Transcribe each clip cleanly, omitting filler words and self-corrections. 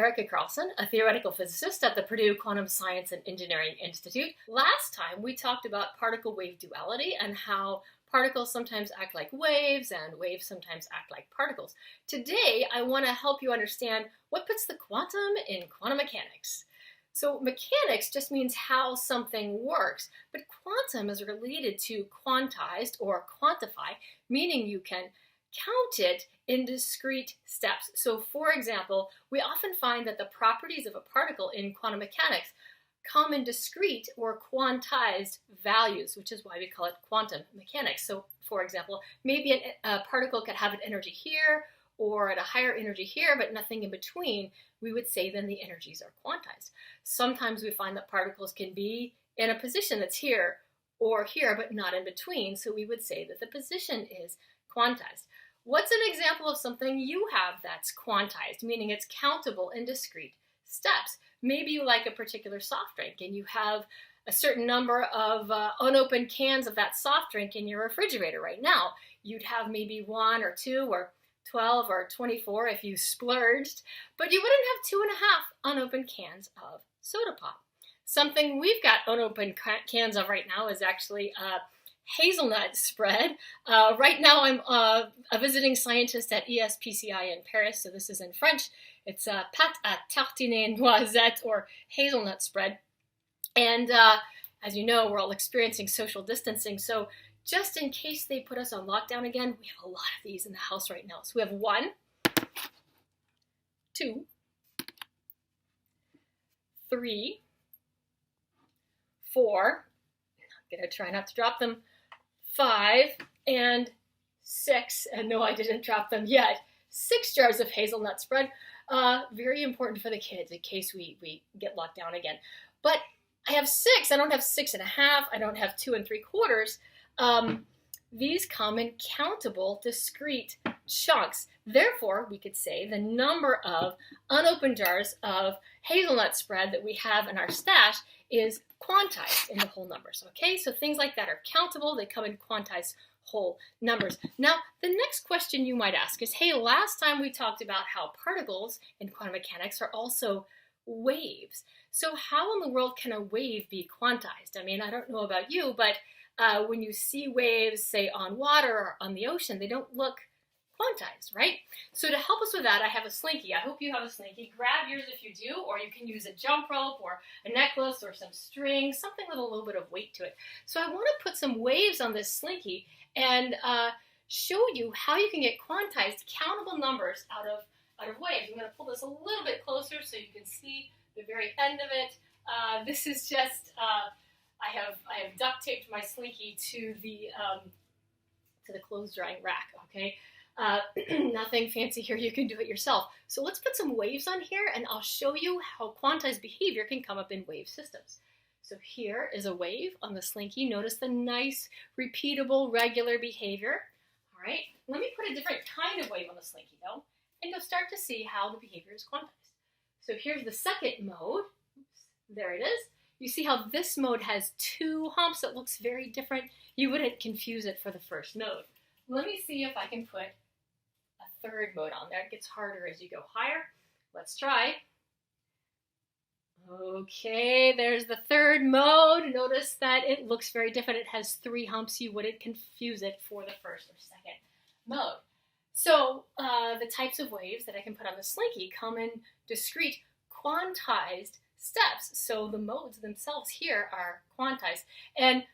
Erica Carlson, a theoretical physicist at the Purdue Quantum Science and Engineering Institute. Last time we talked about particle-wave duality and how particles sometimes act like waves and waves sometimes act like particles. Today I want to help you understand what puts the quantum in quantum mechanics. So mechanics just means how something works, but quantum is related to quantized or quantify, meaning you can count it in discrete steps. So for example, we often find that the properties of a particle in quantum mechanics come in discrete or quantized values, which is why we call it quantum mechanics. So for example, maybe a particle could have an energy here or at a higher energy here, but nothing in between. We would say then the energies are quantized. Sometimes we find that particles can be in a position that's here or here, but not in between. So we would say that the position is quantized. What's an example of something you have that's quantized, meaning it's countable in discrete steps? Maybe you like a particular soft drink and you have a certain number of unopened cans of that soft drink in your refrigerator right now. You'd have maybe 1 or 2 or 12 or 24 if you splurged, but you wouldn't have 2.5 unopened cans of soda pop. Something we've got unopened cans of right now is actually hazelnut spread. Right now I'm a visiting scientist at ESPCI in Paris, so this is in French. It's pâte à tartiner noisette, or hazelnut spread. And as you know, we're all experiencing social distancing, so just in case they put us on lockdown again, we have a lot of these in the house right now. So we have 1, 2, 3, 4, I'm gonna try not to drop them, 5, and 6, and no, I didn't drop them yet. 6 jars of hazelnut spread. Very important for the kids in case we get locked down again. But I have 6. I don't have 6.5. I don't have 2 3/4. These come in countable, discrete chunks. Therefore, we could say the number of unopened jars of hazelnut spread that we have in our stash is quantized in the whole numbers. Okay, so things like that are countable. They come in quantized whole numbers. Now, the next question you might ask is, hey, last time we talked about how particles in quantum mechanics are also waves. So how in the world can a wave be quantized? I mean, I don't know about you, but when you see waves, say on water or on the ocean, they don't look quantized, right? So to help us with that, I have a slinky. I hope you have a slinky. Grab yours if you do, or you can use a jump rope or a necklace or some string, something with a little bit of weight to it. So I want to put some waves on this slinky and show you how you can get quantized, countable numbers out of waves. I'm going to pull this a little bit closer so you can see the very end of it. This is just I have duct taped my slinky to the clothes drying rack. Okay, nothing fancy here. You can do it yourself. So let's put some waves on here, and I'll show you how quantized behavior can come up in wave systems. So here is a wave on the slinky. Notice the nice, repeatable, regular behavior. All right, let me put a different kind of wave on the slinky though, and you'll start to see how the behavior is quantized. So here's the second mode. Oops, there it is. You see how this mode has 2 humps. It looks very different. You wouldn't confuse it for the first mode. Let me see if I can put a 3rd mode on there. It gets harder as you go higher. Let's try. Okay, there's the 3rd mode. Notice that it looks very different. It has 3 humps. You wouldn't confuse it for the 1st or 2nd mode. So the types of waves that I can put on the slinky come in discrete, quantized steps. So the modes themselves here are quantized. And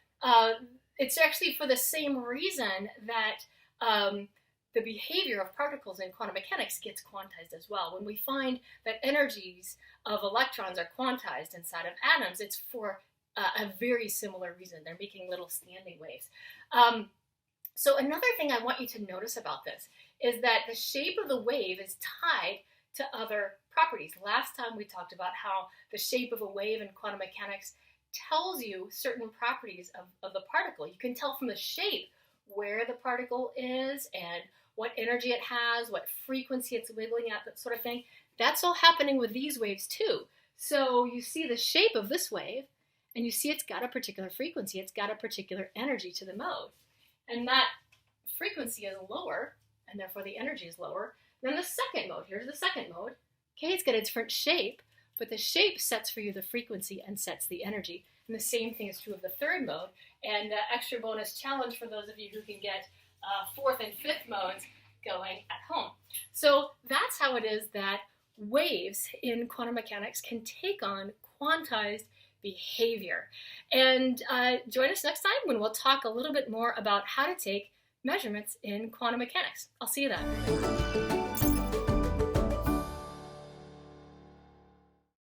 it's actually for the same reason that the behavior of particles in quantum mechanics gets quantized as well. When we find that energies of electrons are quantized inside of atoms, it's for a very similar reason. They're making little standing waves. So another thing I want you to notice about this is that the shape of the wave is tied to other properties. Last time we talked about how the shape of a wave in quantum mechanics tells you certain properties of the particle. You can tell from the shape where the particle is and what energy it has, what frequency it's wiggling at, that sort of thing. That's all happening with these waves too. So you see the shape of this wave, and you see it's got a particular frequency, it's got a particular energy to the mode. And that frequency is lower, and therefore the energy is lower than the second mode. Here's the second mode. Okay, it's got a different shape, but the shape sets for you the frequency and sets the energy. And the same thing is true of the third mode. And extra bonus challenge for those of you who can get fourth and fifth modes going at home. So that's how it is that waves in quantum mechanics can take on quantized behavior. And join us next time when we'll talk a little bit more about how to take measurements in quantum mechanics. I'll see you then.